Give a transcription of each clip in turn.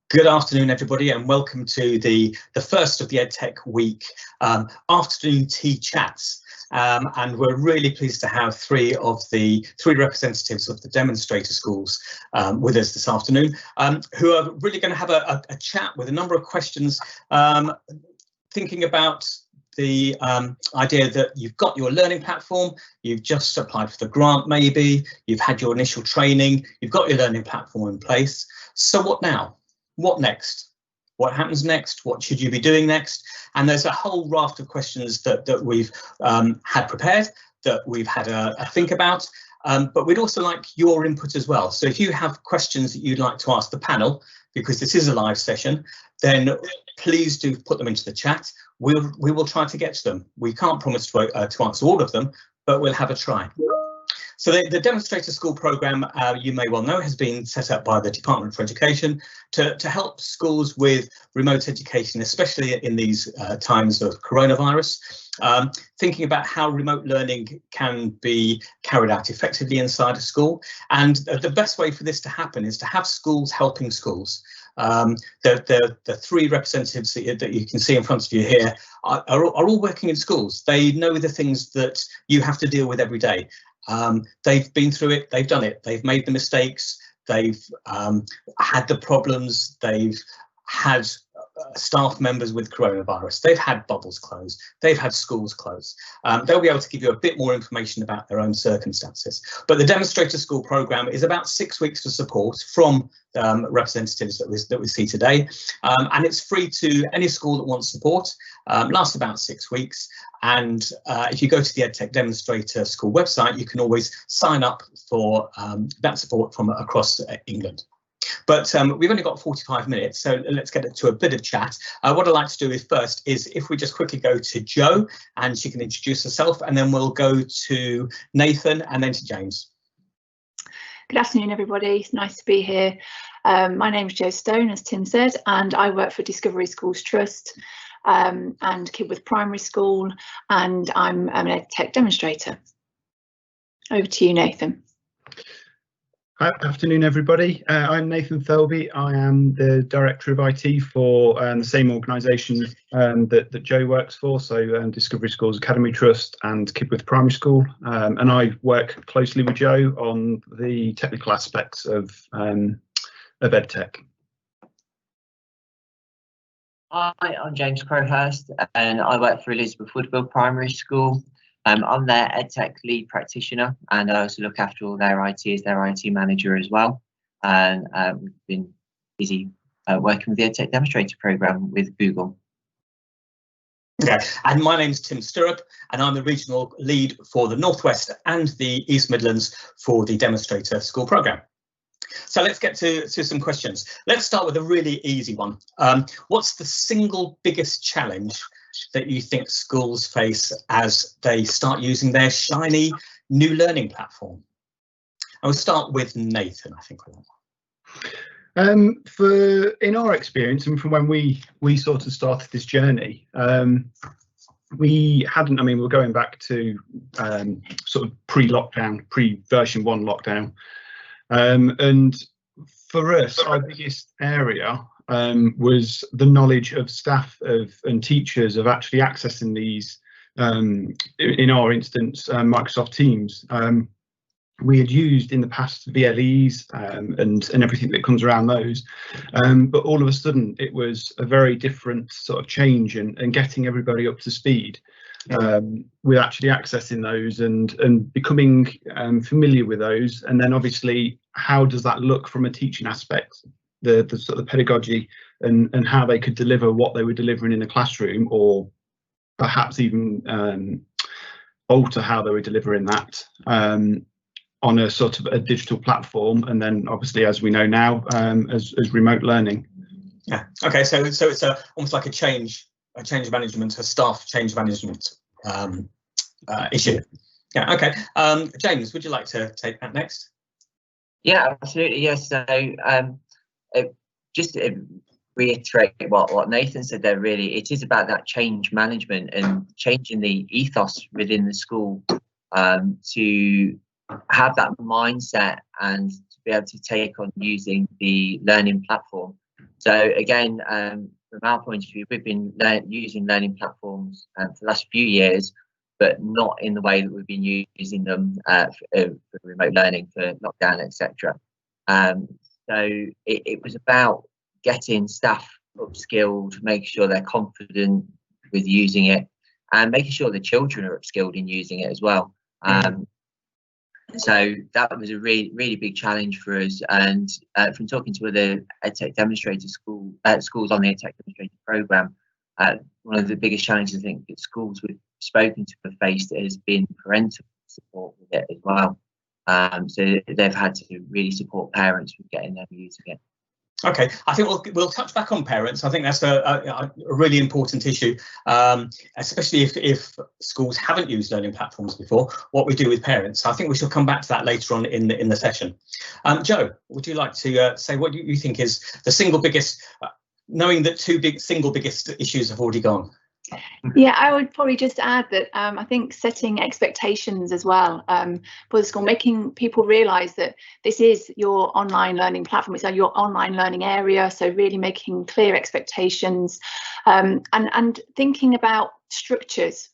Good afternoon, everybody, and welcome to the first of the EdTech week afternoon tea chats. And we're really pleased to have three representatives of the demonstrator schools with us this afternoon, who are really going to have a chat with a number of questions, thinking about the idea that you've got your learning platform, you've just applied for the grant maybe, you've had your initial training, you've got your learning platform in place. So what now? What next? What happens next? What should you be doing next? And there's a whole raft of questions that we've had prepared, that we've had a think about, but we'd also like your input as well. So if you have questions that you'd like to ask the panel, because this is a live session, then please do put them into the chat. We will try to get to them. We can't promise to answer all of them, but we'll have a try. So the Demonstrator School programme, you may well know, has been set up by the Department for Education to help schools with remote education, especially in these times of coronavirus, thinking about how remote learning can be carried out effectively inside a school. And the best way for this to happen is to have schools helping schools. The three representatives that you can see in front of you here are all working in schools. They know the things that you have to deal with every day. They've been through it, they've done it, they've made the mistakes, they've had the problems, they've had staff members with coronavirus, they've had bubbles closed, they've had schools closed. They'll be able to give you a bit more information about their own circumstances. But the Demonstrator School programme is about 6 weeks of support from representatives that we see today, and it's free to any school that wants support. Lasts about 6 weeks, and if you go to the EdTech Demonstrator School website, you can always sign up for that support from across England. But we've only got 45 minutes, so let's get to a bit of chat. What I'd like to do first is if we just quickly go to Jo, and she can introduce herself, and then we'll go to Nathan and then to James. Good afternoon, everybody. It's nice to be here. My name is Jo Stone, as Tim said, and I work for Discovery Schools Trust and Kidworth Primary School, and I'm an EdTech demonstrator. Over to you, Nathan. Hi, afternoon, everybody. I'm Nathan Thirlby. I am the Director of IT for the same organisation that Jo works for, so Discovery Schools Academy Trust and Kidworth Primary School. And I work closely with Jo on the technical aspects of EdTech. Hi, I'm James Crowhurst, and I work for Elizabeth Woodville Primary School. I'm their EdTech lead practitioner, and I also look after all their IT as their IT manager as well. And we've been busy working with the EdTech demonstrator program with Google. Yeah, and my name's Tim Stirrup, and I'm the regional lead for the Northwest and the East Midlands for the Demonstrator School programme. So let's get to some questions. Let's start with a really easy one. What's the single biggest challenge that you think schools face as they start using their shiny new learning platform? I will start with Nathan, I think. In our experience, and from when we sort of started this journey, we hadn't, we're going back to sort of pre-lockdown, pre-version 1 lockdown. And for us, our biggest area was the knowledge of staff and teachers of actually accessing these, in our instance, Microsoft Teams. We had used in the past VLEs and everything that comes around those, but all of a sudden it was a very different sort of change and getting everybody up to speed with actually accessing those and becoming familiar with those. And then obviously, how does that look from a teaching aspect? The sort of pedagogy and how they could deliver what they were delivering in the classroom, or perhaps even alter how they were delivering that on a sort of a digital platform, and then obviously, as we know now, as remote learning. Yeah. Okay. So it's almost like a change management, a staff change management issue. Yeah. Okay. James, would you like to take that next? Yeah, absolutely. Yes. So just to reiterate what Nathan said there, really, it is about that change management and changing the ethos within the school to have that mindset and to be able to take on using the learning platform So again, from our point of view, we've been using learning platforms for the last few years, but not in the way that we've been using them for remote learning, for lockdown, etc. So it was about getting staff upskilled, making sure they're confident with using it, and making sure the children are upskilled in using it as well. So that was a really big challenge for us. And from talking to other EdTech demonstrator schools on the EdTech demonstrator program, one of the biggest challenges I think that schools we've spoken to have faced has been parental support with it as well. So they've had to really support parents with getting them using it. Okay, I think we'll touch back on parents. I think that's a really important issue, especially if schools haven't used learning platforms before, what we do with parents. I think we shall come back to that later on in the session. Jo, would you like to say what you think is the single biggest, knowing that single biggest issues have already gone? Yeah, I would probably just add that I think setting expectations as well for the school, making people realise that this is your online learning platform, it's your online learning area, so really making clear expectations and thinking about structures,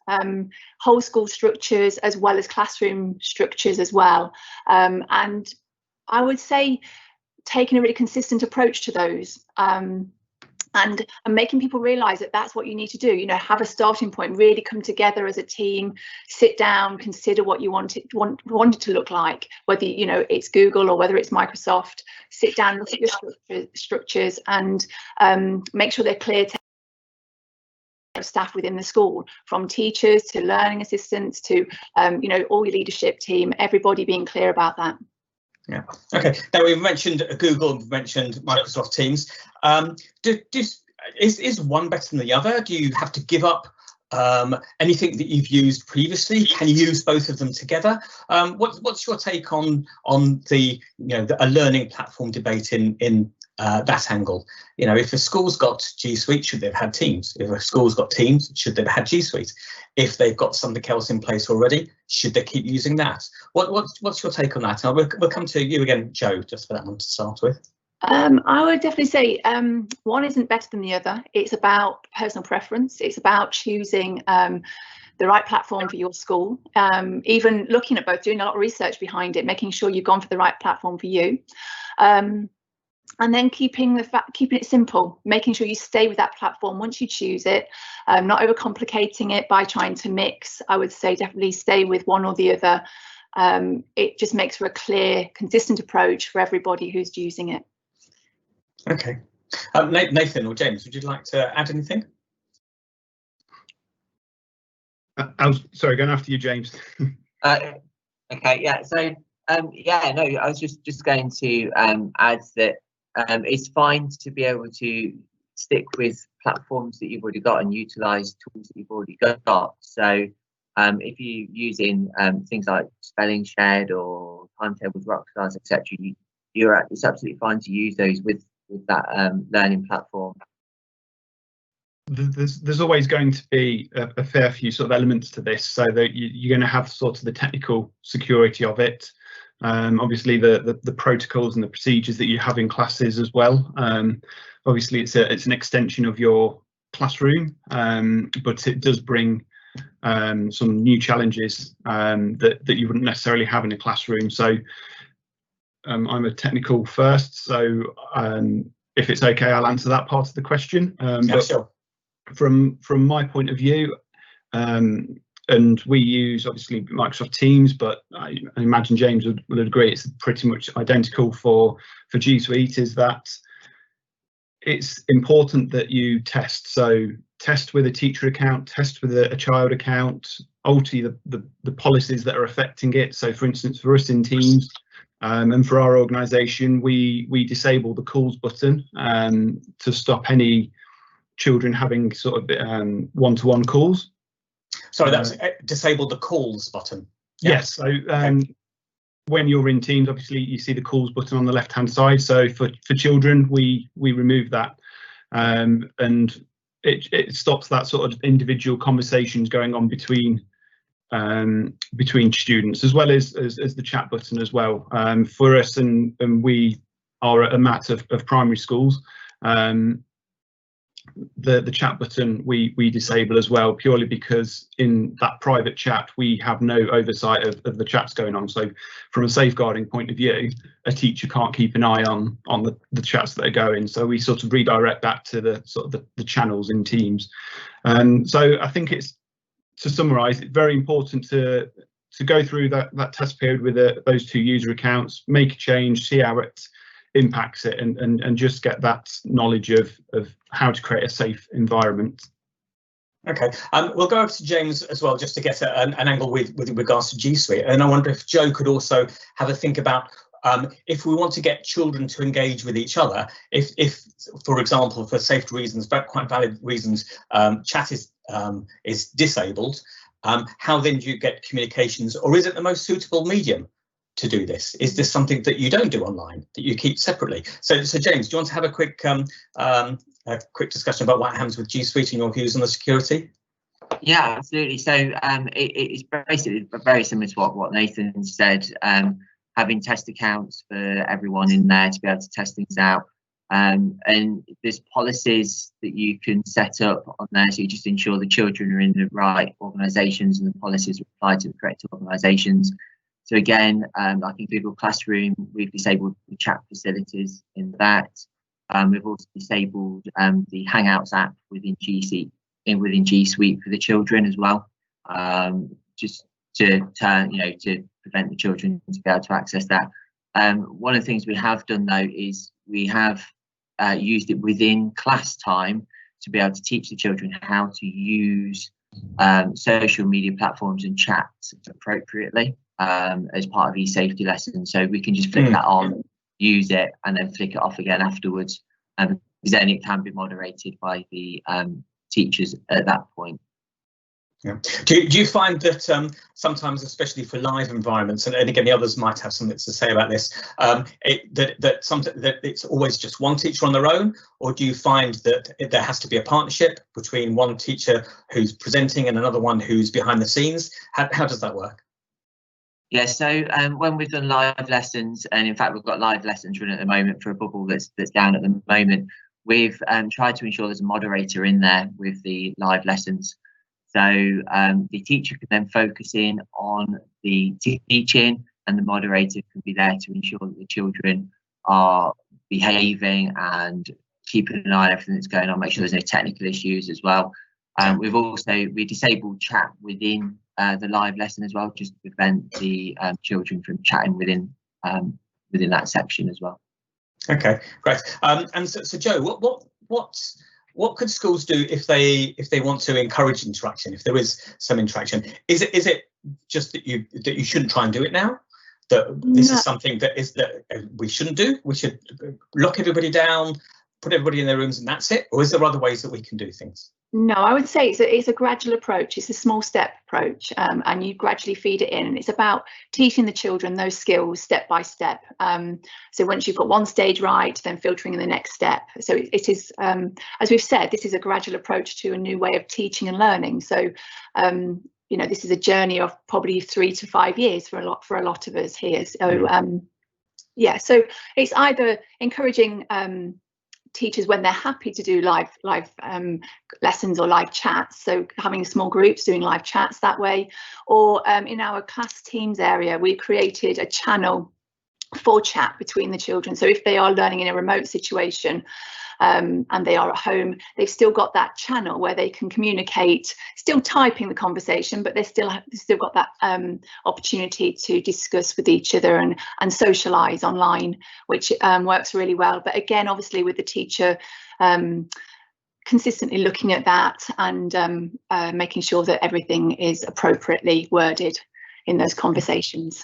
whole school structures as well as classroom structures as well. And I would say taking a really consistent approach to those. And making people realise that that's what you need to do. You know, have a starting point, really come together as a team, sit down, consider what you want it to look like, whether it's Google or whether it's Microsoft. Sit down, look at your structures, and make sure they're clear to staff within the school, from teachers to learning assistants to all your leadership team. Everybody being clear about that. Yeah. Okay. Now we've mentioned Google, we've mentioned Microsoft Teams. Is one better than the other? Do you have to give up anything that you've used previously? Can you use both of them together? What's your take on the a learning platform debate in that angle? If a school's got G Suite, should they've had Teams? If a school's got Teams, should they've had G Suite? If they've got something else in place already, should they keep using that? What's your take on that? And we'll come to you again, Jo, just for that one to start with. I would definitely say one isn't better than the other. It's about personal preference. It's about choosing the right platform for your school. Even looking at both, doing a lot of research behind it, making sure you've gone for the right platform for you. And then keeping it simple, making sure you stay with that platform once you choose it, not overcomplicating it by trying to mix. I would say definitely stay with one or the other. It just makes for a clear, consistent approach for everybody who's using it. Okay. Nathan or James, would you like to add anything? Sorry, going after you, James. Okay, yeah. So I was just going to add that it's fine to be able to stick with platforms that you've already got and utilise tools that you've already got. So if you're using things like Spelling Shed or Timetables, Rockstars, etc., it's absolutely fine to use those with that learning platform. There's always going to be a fair few sort of elements to this, so that you're going to have sort of the technical security of it. Obviously the protocols and the procedures that you have in classes as well. Obviously it's an extension of your classroom, but it does bring some new challenges that you wouldn't necessarily have in a classroom. So I'm a technical first, so if it's okay, I'll answer that part of the question. Yeah, sure. From my point of view, and we use obviously Microsoft Teams, but I imagine James would agree it's pretty much identical for G Suite, is that it's important that you test. So test with a teacher account, test with a child account, alter the policies that are affecting it. So for instance, for us in Teams, and for our organisation, we disable the calls button to stop any children having sort of one-to-one calls. Sorry, that's disable the calls button. Yeah. Yes. So when you're in Teams, obviously you see the calls button on the left-hand side. So for children, we remove that, and it stops that sort of individual conversations going on between students, as well as the chat button as well. For us, and we are a mat of primary schools, The chat button we disable as well, purely because in that private chat we have no oversight of the chats going on. So from a safeguarding point of view, a teacher can't keep an eye on the chats that are going. So we sort of redirect that to the sort of the channels in Teams. So I think it's, to summarise, it's very important to go through that test period with those 2 user accounts, make a change, see how it impacts it, and just get that knowledge of how to create a safe environment. Okay, we'll go over to James as well, just to get an angle with regards to G Suite. And I wonder if Joe could also have a think about if we want to get children to engage with each other, if for example, for safety reasons, but quite valid reasons, chat is disabled, how then do you get communications, or is it the most suitable medium to do this? Is this something that you don't do online, that you keep separately? So James, do you want to have a quick discussion about what happens with G Suite and your views on the security? Yeah, absolutely. So it's basically very similar to what Nathan said. Having test accounts for everyone in there to be able to test things out. And there's policies that you can set up on there, so you just ensure the children are in the right organisations and the policies apply to the correct organisations. So again, like in Google Classroom, we've disabled the chat facilities in that. We've also disabled the Hangouts app within G Suite for the children as well, just to prevent the children to be able to access that. One of the things we have done though is we have used it within class time to be able to teach the children how to use social media platforms and chats appropriately as part of these safety lessons. So we can just flick that on, use it, and then flick it off again afterwards. Because then it can be moderated by the teachers at that point. Yeah. Do you find that sometimes, especially for live environments, and again, the others might have something to say about this, that it's always just one teacher on their own, or do you find that there has to be a partnership between one teacher who's presenting and another one who's behind the scenes? How does that work? Yeah, so when we've done live lessons, and in fact we've got live lessons running at the moment for a bubble that's down at the moment, we've tried to ensure there's a moderator in there with the live lessons. So the teacher can then focus in on the teaching, and the moderator can be there to ensure that the children are behaving and keeping an eye on everything that's going on, make sure there's no technical issues as well. We disabled chat within the live lesson as well, just to prevent the children from chatting within that section as well. Okay, great. And so Joe, what could schools do if they want to encourage interaction, if there is some interaction? Is it just that you shouldn't try and do it now? That this is something that we shouldn't do? We should lock everybody down, put everybody in their rooms, and that's it? Or is there other ways that we can do things? No, I would say it's a gradual approach. It's a small step approach, and you gradually feed it in. And it's about teaching the children those skills step by step. So once you've got one stage right, then filtering in the next step. So it is, as we've said, this is a gradual approach to a new way of teaching and learning. So this is a journey of probably 3 to 5 years for a lot of us here. So so it's either encouraging teachers when they're happy to do live lessons or live chats, so having small groups doing live chats that way, or in our class teams area we created a channel for chat between the children. So if they are learning in a remote situation and they are at home, they've still got that channel where they can communicate, still typing the conversation, but they've still got that opportunity to discuss with each other and socialise online, which works really well. But again, obviously with the teacher consistently looking at that and making sure that everything is appropriately worded in those conversations.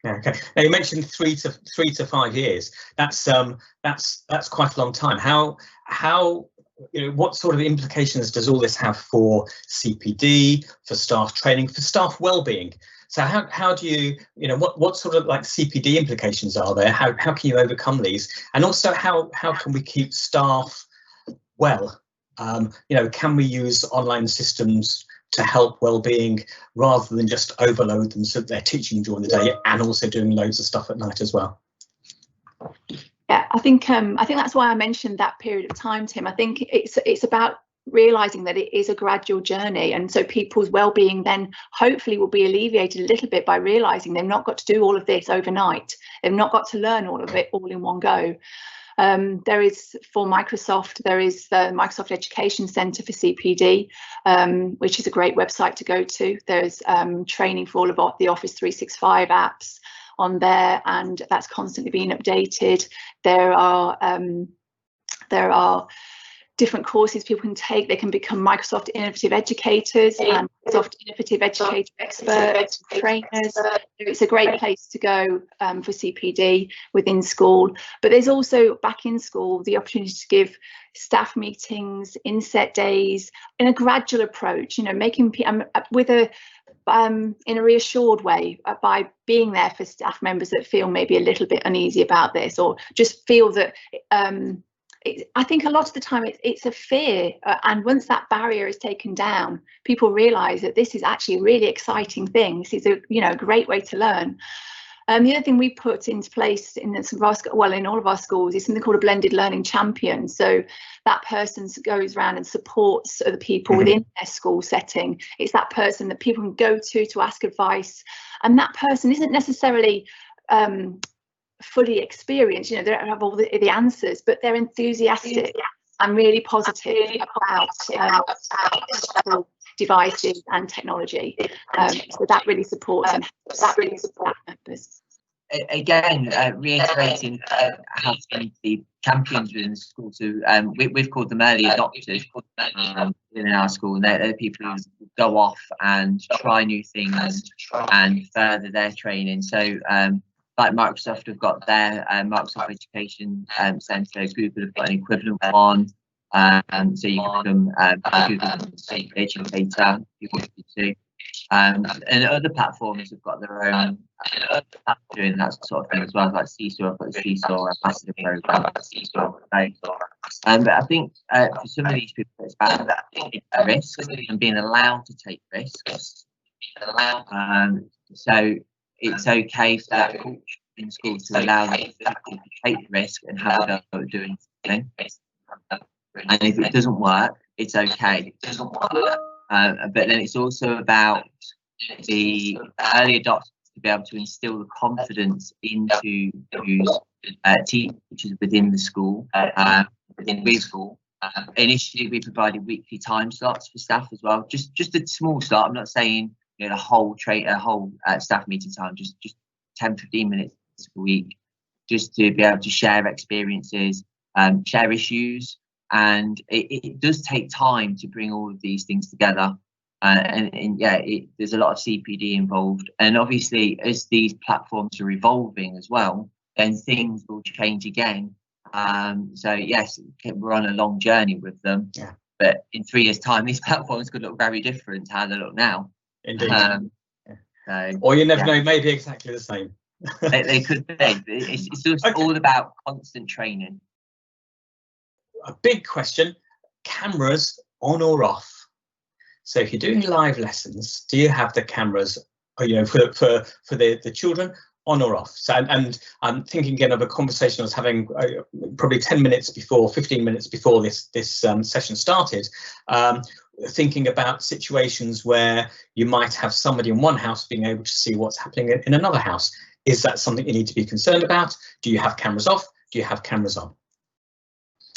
Okay. Now you mentioned 3 to 5 years. That's quite a long time. How what sort of implications does all this have for CPD, for staff training, for staff well-being? So how do you what sort of like CPD implications are there? How can you overcome these? And also how can we keep staff well? Can we use online systems to help well-being rather than just overload them so that they're teaching during the day and also doing loads of stuff at night as well? Yeah, I think that's why I mentioned that period of time, Tim. I think it's about realizing that it is a gradual journey, and so people's well-being then hopefully will be alleviated a little bit by realizing they've not got to do all of this overnight. They've not got to learn all of it all in one go. There is, for Microsoft, there is the Microsoft Education Centre for CPD, which is a great website to go to. There's training for all of the Office 365 apps on there, and that's constantly being updated. There are different courses people can take. They can become Microsoft Innovative Educators and Microsoft Innovative Educator Experts, trainers. It's a great place to go for CPD within school. But there's also, back in school, the opportunity to give staff meetings, inset days, in a gradual approach, you know, making with a in a reassured way, by being there for staff members that feel maybe a little bit uneasy about this, or just feel that I think a lot of the time it's a fear, and once that barrier is taken down, people realise that this is actually a really exciting thing. This is a great way to learn. The other thing we put into place in some of our in all of our schools is something called a blended learning champion. So that person goes around and supports other people within their school setting. It's that person that people can go to ask advice, and that person isn't necessarily fully experienced, you know, they don't have all the answers, but they're enthusiastic and really positive about devices and technology. So that really supports and members. Again, reiterating how to be champions within the school. So we've called them early adopters in our school, and they're people who go off and try new things and further their training. So like Microsoft have got their Microsoft Education Centre, Google have got an equivalent one. So you can become Google Educator if you want to. And other platforms have got their own doing that sort of thing as well, like Seesaw. I've got the Seesaw Ambassador Programme. But I think for some of these people, it's about taking risks and being allowed to take risks. So it's okay for that culture in school to allow them to take the risk and have a go at doing something. And if it doesn't work, it's okay. But then it's also about the early adopters to be able to instill the confidence into teachers within the school. Initially, we provided weekly time slots for staff as well. Just a small start. I'm not saying the whole staff meeting time. Just 10-15 minutes a week, just to be able to share experiences, share issues. And it does take time to bring all of these things together. There's a lot of CPD involved. And obviously, as these platforms are evolving as well, then things will change again. So yes, we're on a long journey with them. Yeah. But in 3 years' time, these platforms could look very different to how they look now. Indeed. Or you never know, maybe exactly the same. they could be. It's just all about constant training. A big question: cameras on or off? So if you're doing live lessons, do you have the cameras, for the children, on or off? So, and I'm thinking again of a conversation I was having probably 15 minutes before this session started, thinking about situations where you might have somebody in one house being able to see what's happening in another house. Is that something you need to be concerned about? Do you have cameras off? Do you have cameras on?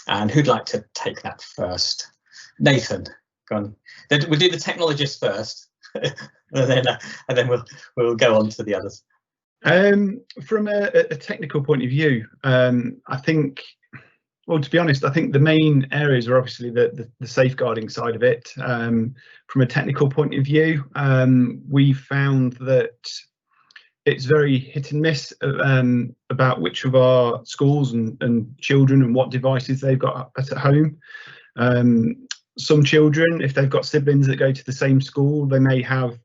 And who'd like to take that first? Nathan, go on. We'll do the technologists first, and then we'll go on to the others. From a technical point of view, I think, well, to be honest, I think the main areas are obviously the safeguarding side of it. From a technical point of view, we found that it's very hit and miss about which of our schools and children and what devices they've got at home. Some children, if they've got siblings that go to the same school, they may have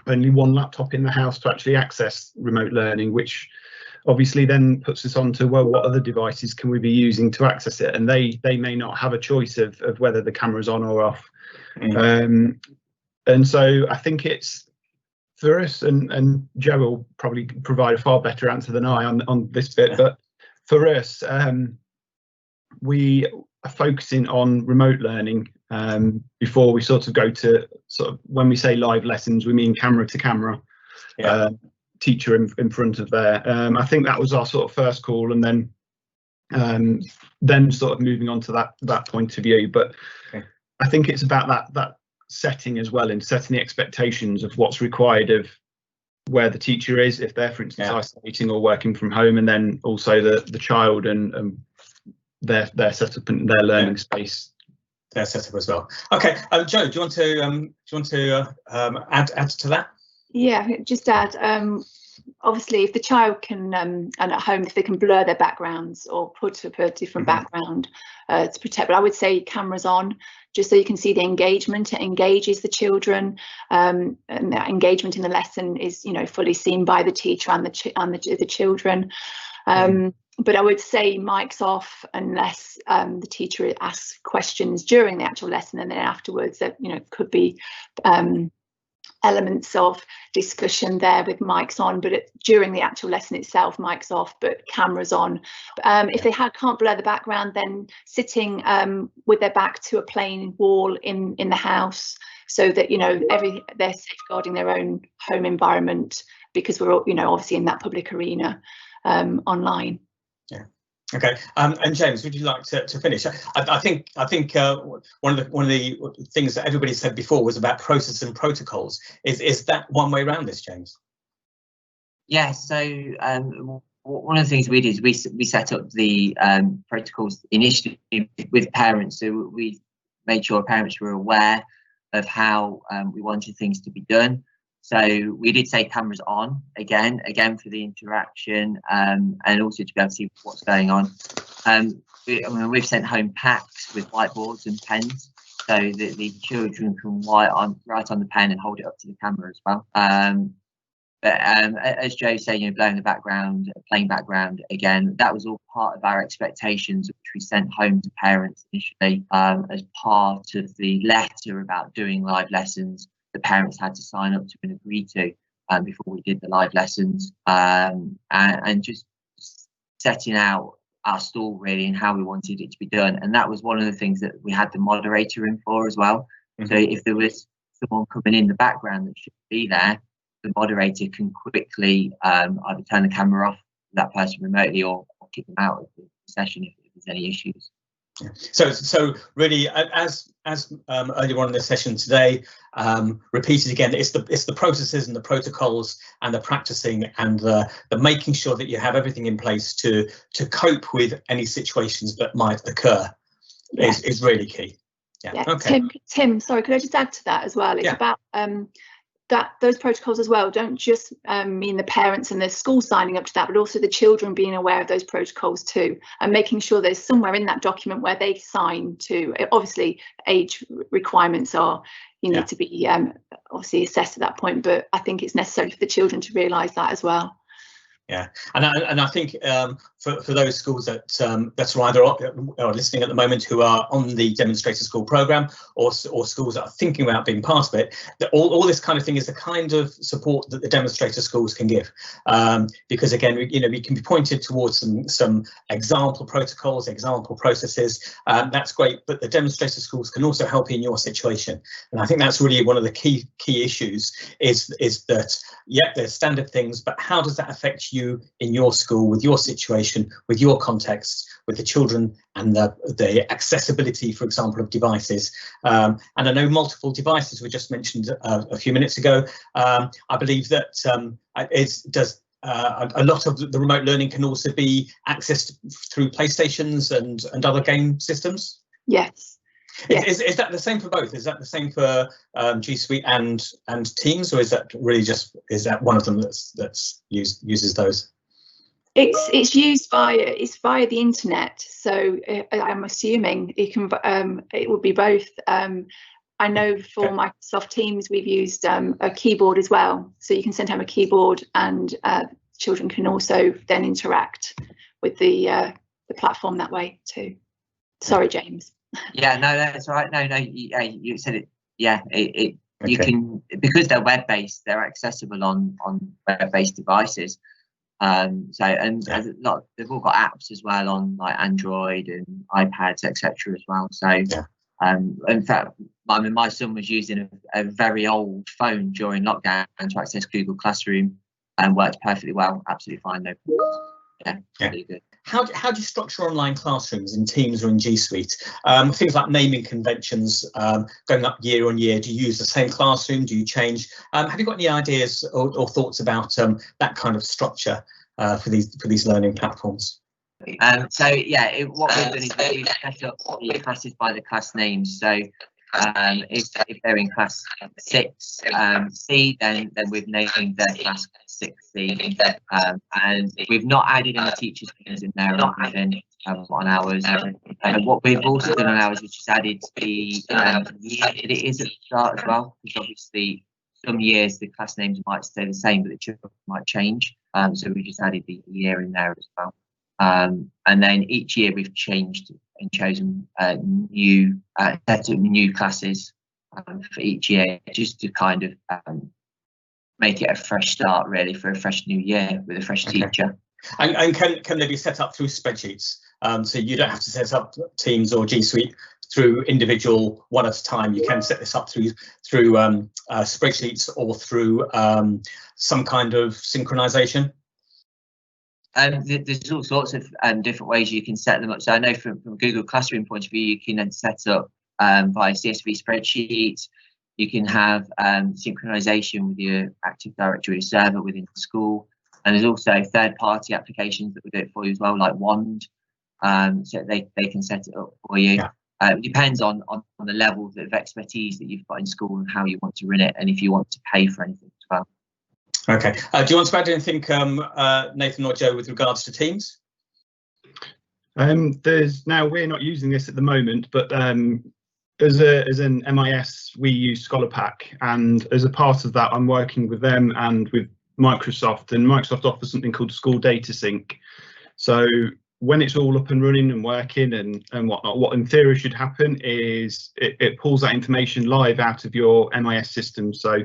only one laptop in the house to actually access remote learning, which obviously then puts us on to, well, what other devices can we be using to access it? And they may not have a choice of whether the camera's on or off. And so I think it's, for us, and Joe will probably provide a far better answer than I on this bit, but For us, we are focusing on remote learning before we sort of go to when we say live lessons, we mean camera to camera, teacher in front of there. I think that was our sort of first call, and then sort of moving on to that point of view. But I think it's about that setting as well, and setting the expectations of what's required of where the teacher is, if they're, for instance, isolating or working from home, and then also the child and their setup and their learning space. Their setup as well. Okay, Jo, do you want to add to that? Yeah, just add. Obviously, if the child can, and at home, if they can blur their backgrounds or put up a different background to protect, but I would say cameras on, just so you can see the engagement. It engages the children, and that engagement in the lesson is, fully seen by the teacher and the children. But I would say mics off unless the teacher asks questions during the actual lesson, and then afterwards, that could be elements of discussion there with mics on, but during the actual lesson itself, mics off, but cameras on. If they can't blur the background, then sitting with their back to a plain wall in the house, so that they're safeguarding their own home environment, because we're all obviously in that public arena online. Yeah. Okay, and James, would you like to finish? I think one of the things that everybody said before was about process and protocols. Is that one way around this, James? Yeah. So one of the things we did is we set up the protocols initially with parents. So we made sure parents were aware of how we wanted things to be done. So we did say cameras on again for the interaction, and also to be able to see what's going on. We've sent home packs with whiteboards and pens, so that the children can write on the pen and hold it up to the camera as well. But as Joe said, blowing the background, plain background again, that was all part of our expectations, which we sent home to parents initially as part of the letter about doing live lessons. The parents had to sign up to and agree to before we did the live lessons, and just setting out our stall really and how we wanted it to be done. And that was one of the things that we had the moderator in for as well. So if there was someone coming in the background that should be there, the moderator can quickly either turn the camera off for that person remotely or kick them out of the session if there's any issues. So really, as earlier on in the session today, repeated again, it's the processes and the protocols and the practicing and the making sure that you have everything in place to cope with any situations that might occur is really key. Yeah. Okay. Tim, sorry, could I just add to that as well? It's about those protocols as well don't just mean the parents and the school signing up to that, but also the children being aware of those protocols too, and making sure there's somewhere in that document where they sign to. Obviously, age requirements are need to be obviously assessed at that point, but I think it's necessary for the children to realise that as well. Yeah, and I think for those schools that are either are listening at the moment who are on the demonstrator school program, or schools that are thinking about being part of it, that all this kind of thing is the kind of support that the demonstrator schools can give, because again, we can be pointed towards some example protocols, example processes. That's great, but the demonstrator schools can also help in your situation, and I think that's really one of the key issues is that there's standard things, but how does that affect you in your school, with your situation, with your context, with the children, and the accessibility, for example, of devices. And I know multiple devices were just mentioned a few minutes ago. I believe that a lot of the remote learning can also be accessed through PlayStations and other game systems. Yes. Is that the same for both? Is that the same for G Suite and Teams, or is that really is that one of them that's uses those? It's used via the internet, so I'm assuming it would be both. I know for Microsoft Teams we've used a keyboard as well, so you can send home a keyboard, and children can also then interact with the platform that way too. Sorry, James. Yeah, no, that's all right. No, you said it. Yeah, you can, because they're web-based, they're accessible on web-based devices. So and there's a lot, they've all got apps as well on like Android and iPads, etc. as well. So in fact, I mean, my son was using a very old phone during lockdown to access Google Classroom and worked perfectly well, absolutely fine, no problems. Yeah, really good. How do you structure online classrooms in Teams or in G Suite? Things like naming conventions going up year on year. Do you use the same classroom? Do you change? Have you got any ideas or thoughts about that kind of structure for these learning platforms? So yeah, what we've done is we've set up the classes by the class names. So if they're in class 6C, then we've named their class 6C, and we've not added any teachers' names in there or anything on ours. And what we've also done on ours is just added the year that it is at the start as well, because obviously some years the class names might stay the same, but the children might change. So we just added the year in there as well. And then each year we've changed and chosen new set of new classes for each year, just to kind of make it a fresh start, really, for a fresh new year with a fresh teacher. And can they be set up through spreadsheets? So you don't have to set up Teams or G Suite through individual one at a time. You can set this up through spreadsheets or through some kind of synchronization. There's all sorts of different ways you can set them up. So I know from Google Classroom point of view, you can then set up via CSV spreadsheets. You can have synchronization with your Active Directory server within the school. And there's also third-party applications that will do it for you as well, like Wand. So they can set it up for you. It depends on the level of expertise that you've got in school and how you want to run it, and if you want to pay for anything as well. Okay. Do you want to add anything, Nathan or Joe, with regards to Teams? We're not using this at the moment, but as an MIS, we use ScholarPack, and as a part of that, I'm working with them and with Microsoft, and Microsoft offers something called School Data Sync. So when it's all up and running and working and whatnot, what in theory should happen is it pulls that information live out of your MIS system. So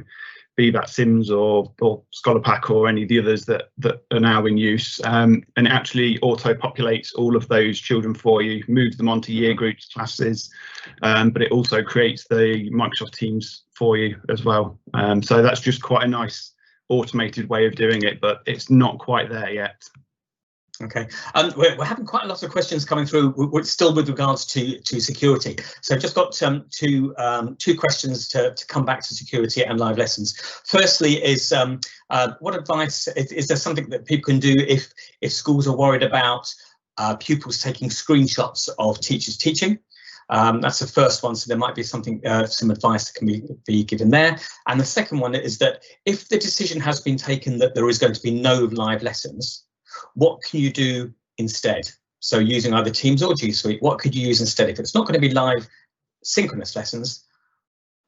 be that Sims or ScholarPack or any of the others that are now in use, and it actually auto-populates all of those children for you, moves them onto year groups, classes, but it also creates the Microsoft Teams for you as well. So that's just quite a nice automated way of doing it, but it's not quite there yet. Okay, we're having quite a lot of questions coming through. We're still with regards to security. So I've just got two questions to come back to security and live lessons. Firstly, is what advice is there something that people can do if schools are worried about pupils taking screenshots of teachers teaching? That's the first one, so there might be something, some advice that can be given there. And the second one is that if the decision has been taken that there is going to be no live lessons, what can you do instead? So using either Teams or G Suite, what could you use instead? If it's not going to be live synchronous lessons,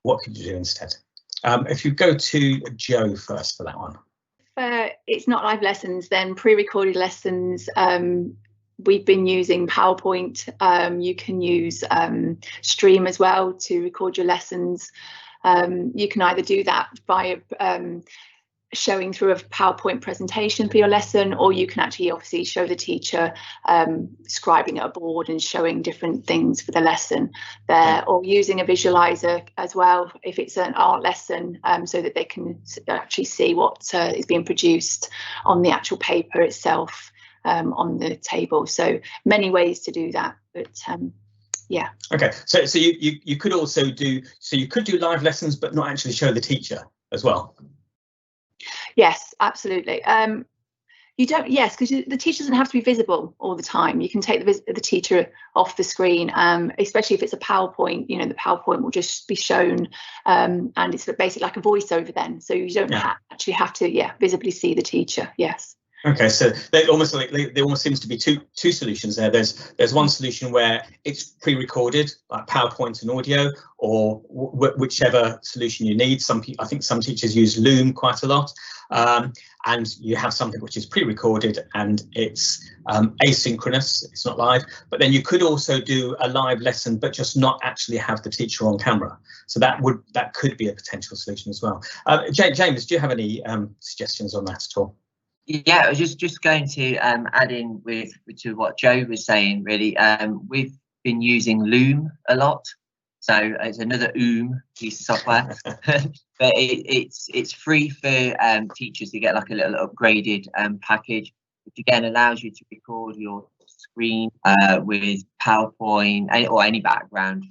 what could you do instead? If you go to Joe first for that one. It's not live lessons, then pre-recorded lessons. We've been using PowerPoint. You can use Stream as well to record your lessons. You can either do that by showing through a PowerPoint presentation for your lesson, or you can actually obviously show the teacher scribing at a board and showing different things for the lesson there, or using a visualizer as well if it's an art lesson, so that they can actually see what is being produced on the actual paper itself on the table. So many ways to do that, but yeah. Okay, so you could also do, so you could do live lessons but not actually show the teacher as well. Yes, absolutely. You don't, yes, because the teacher doesn't have to be visible all the time. You can take the teacher off the screen, especially if it's a PowerPoint. You know, the PowerPoint will just be shown, and it's basically like a voiceover then. So you don't actually have to, visibly see the teacher. Yes. Okay, so there almost seems to be two solutions there. There's one solution where it's pre-recorded, like PowerPoint and audio, or whichever solution you need. I think some teachers use Loom quite a lot, and you have something which is pre-recorded and it's asynchronous. It's not live. But then you could also do a live lesson, but just not actually have the teacher on camera. So that could be a potential solution as well. James, do you have any suggestions on that at all? Yeah, I was just going to add in to what Joe was saying. Really, we've been using Loom a lot, so it's another piece of software. But it's free for teachers to get like a little upgraded package, which again allows you to record your screen with PowerPoint or any background.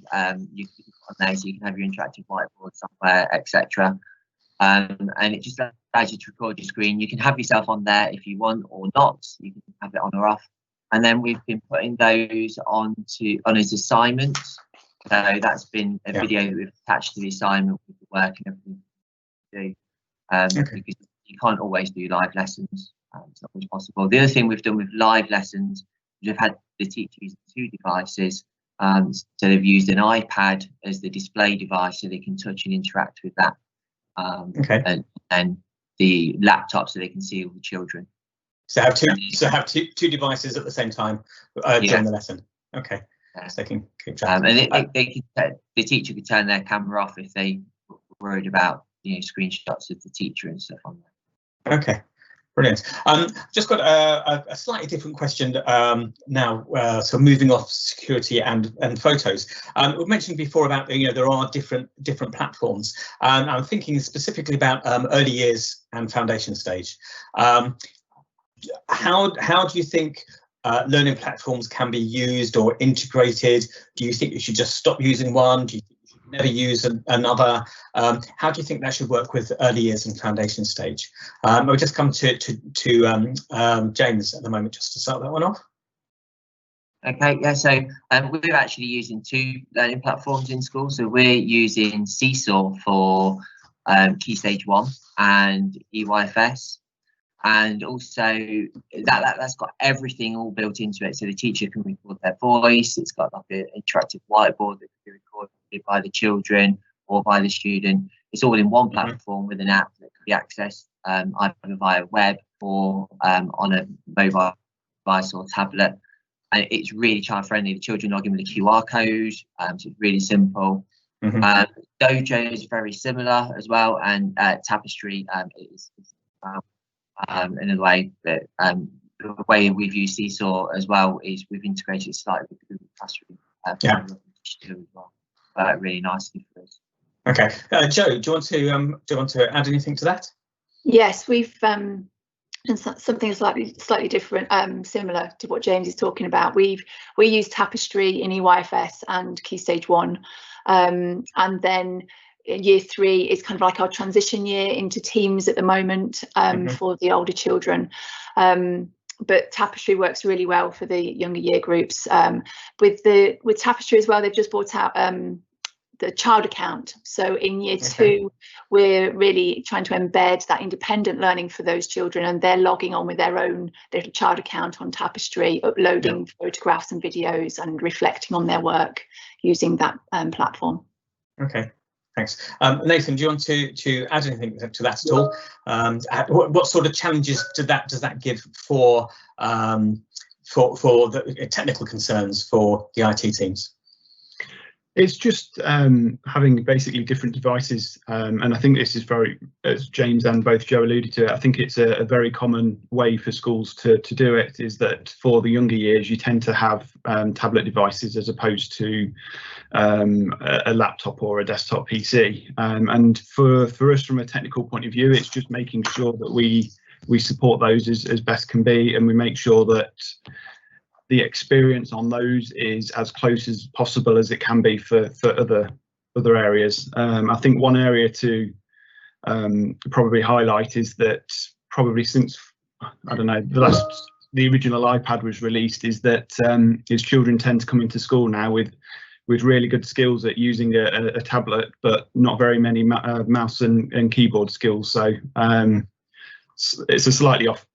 You can put on there, so you can have your interactive whiteboard software, etc. And it just allows you to record your screen. You can have yourself on there if you want or not. You can have it on or off. And then we've been putting those on as assignments. So that's been a video that we've attached to the assignment with the work and everything we do. Because you can't always do live lessons. It's not always possible. The other thing we've done with live lessons, we've had the teacher using 2 devices. So they've used an iPad as the display device so they can touch and interact with that. And the laptop so they can see all the children. So have two devices at the same time during the lesson. Okay. So they can keep track. And the teacher could turn their camera off if they were worried about screenshots of the teacher and stuff on there. Okay. Brilliant. Just got a slightly different question now. So moving off security and photos. We've mentioned before about there are different platforms. I'm thinking specifically about early years and foundation stage. How do you think learning platforms can be used or integrated? Do you think you should just stop using one? Do you think you should never use another? How do you think that should work with early years and foundation stage? I'll just come to James at the moment just to start that one off. Okay, yeah, so we're actually using 2 learning platforms in school. So we're using Seesaw for Key Stage 1 and EYFS. And also that's got everything all built into it, so the teacher can record their voice. It's got like an interactive whiteboard that can be recorded by the children or by the student. It's all in one platform with an app that can be accessed either via web or on a mobile device or tablet. And it's really child friendly. The children log in with a QR code, so it's really simple. Dojo is very similar as well, and Tapestry is in a way that the way we've used Seesaw as well is we've integrated slightly with the Google Classroom as well. Really nicely for us. Okay, Joe, do you want to add anything to that? Yes, we've done something slightly different, similar to what James is talking about. We use Tapestry in EYFS and Key Stage 1, and then Year 3 is kind of like our transition year into Teams at the moment for the older children. But Tapestry works really well for the younger year groups. With Tapestry as well, they've just brought out the child account. So in Year 2, we're really trying to embed that independent learning for those children, and they're logging on with their own little child account on Tapestry, uploading photographs and videos and reflecting on their work using that platform. Okay. Thanks. Nathan, do you want to add anything to that at all? What sort of challenges does that give for the technical concerns for the IT teams? It's just having basically different devices, and I think this is very, as James and both Joe alluded to, I think it's a very common way for schools to do it, is that for the younger years you tend to have tablet devices as opposed to a laptop or a desktop PC, and for us from a technical point of view, it's just making sure that we support those as best can be, and we make sure that the experience on those is as close as possible as it can be for other areas. I think one area to probably highlight is that probably since, I don't know, the original iPad was released, is that his children tend to come into school now with really good skills at using a tablet, but not very many mouse and keyboard skills. So it's a slightly off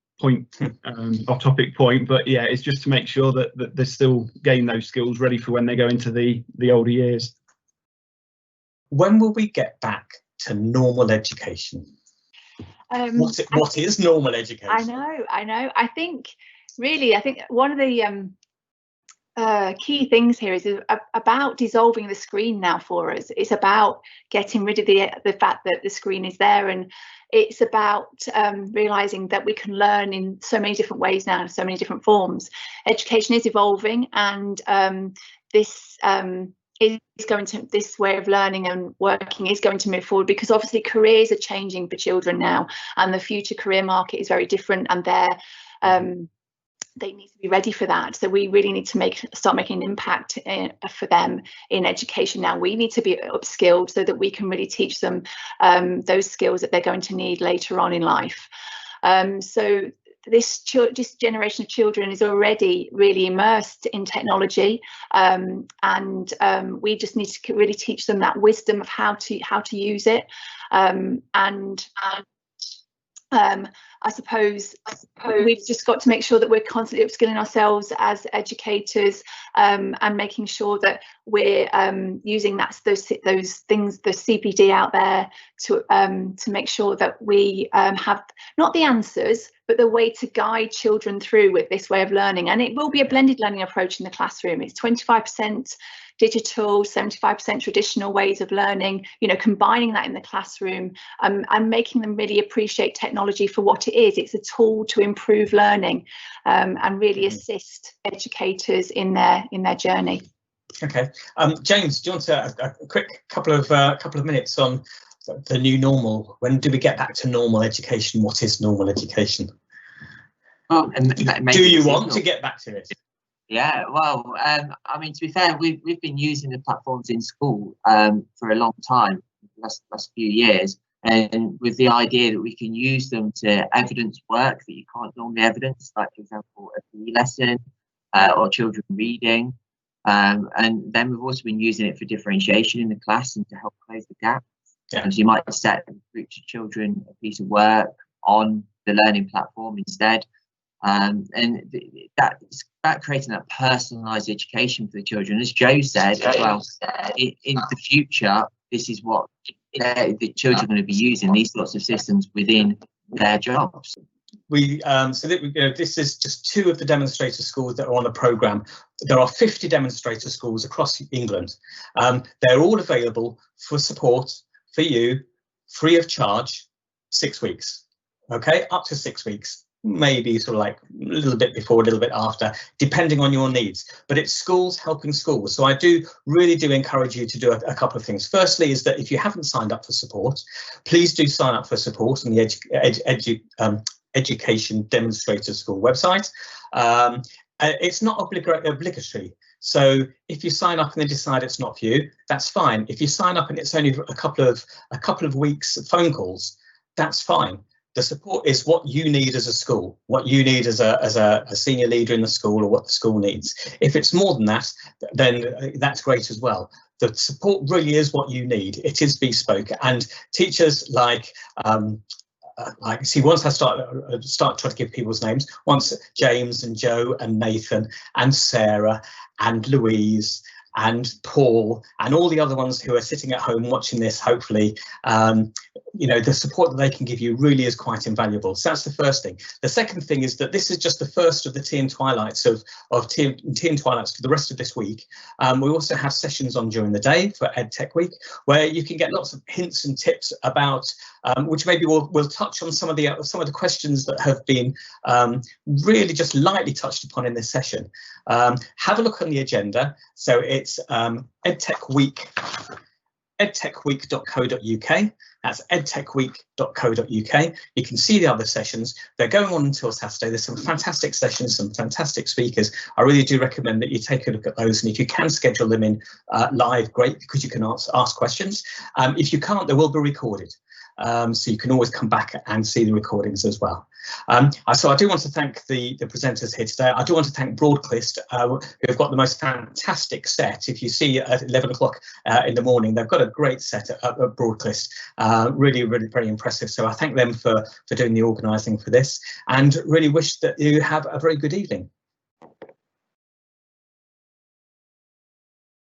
topic point, but yeah, it's just to make sure that they still gain those skills ready for when they go into the older years. When will we get back to normal education? What is normal education? I know. I think one of the key things here is about dissolving the screen now for us. It's about getting rid of the fact that the screen is there, and it's about realizing that we can learn in so many different ways now, in so many different forms. Education is evolving, and this way of learning and working is going to move forward, because obviously careers are changing for children now, and the future career market is very different, and they need to be ready for that. So we really need to start making an impact for them in education now. We need to be upskilled so that we can really teach them those skills that they're going to need later on in life. So this generation of children is already really immersed in technology, and we just need to really teach them that wisdom of how to use it, I suppose we've just got to make sure that we're constantly upskilling ourselves as educators, and making sure that we're using those things, the CPD out there, to make sure that we have not the answers, but the way to guide children through with this way of learning. And it will be a blended learning approach in the classroom. It's 25% digital, 75% traditional ways of learning, combining that in the classroom, and making them really appreciate technology for what it is. It's a tool to improve learning, and really assist educators in their journey. Okay, James, do you want a quick couple of minutes on the new normal? When do we get back to normal education? What is normal education? Well, do you want to get back to it? Yeah, well, I mean, to be fair, we've been using the platforms in school for a long time, last few years, and with the idea that we can use them to evidence work that you can't normally evidence, like, for example, a PE lesson or children reading. And then we've also been using it for differentiation in the class and to help close the gap. Yeah. So you might set groups of children a piece of work on the learning platform instead. And that's about creating that personalised education for the children. As Joe said as well, in the future, this is what the children are going to be using, these sorts of systems within their jobs. This is just 2 of the demonstrator schools that are on the programme. There are 50 demonstrator schools across England. They're all available for support for you, free of charge, 6 weeks. Okay, up to 6 weeks. Maybe sort of like a little bit before, a little bit after, depending on your needs. But it's schools helping schools. So I really do encourage you to do a couple of things. Firstly, is that if you haven't signed up for support, please do sign up for support on the Education Demonstrator School website. It's not obligatory. So if you sign up and then decide it's not for you, that's fine. If you sign up and it's only a couple of weeks of phone calls, that's fine. The support is what you need as a school, what you need as a senior leader in the school, or what the school needs. If it's more than that, then that's great as well. The support really is what you need. It is bespoke, and teachers like once I start trying to give people's names, once James and Joe and Nathan and Sarah and Louise and Paul and all the other ones who are sitting at home watching this, hopefully, the support that they can give you really is quite invaluable. So that's the first thing. The second thing is that this is just the first of the Tea and Twilights of Tea and Twilights for the rest of this week. We also have sessions on during the day for EdTech Week, where you can get lots of hints and tips about which maybe we'll touch on some of the questions that have been really just lightly touched upon in this session. Have a look on the agenda. So it's EdTech Week. edtechweek.co.uk. That's edtechweek.co.uk. You can see the other sessions. They're going on until Saturday. There's some fantastic sessions, some fantastic speakers. I really do recommend that you take a look at those. And if you can schedule them in live, great, because you can ask questions. If you can't, they will be recorded. So you can always come back and see the recordings as well. So I do want to thank the presenters here today. I do want to thank Broadclist, who have got the most fantastic set. If you see at 11 o'clock in the morning, they've got a great set at Broadclist. Really, really very impressive. So I thank them for doing the organising for this, and really wish that you have a very good evening.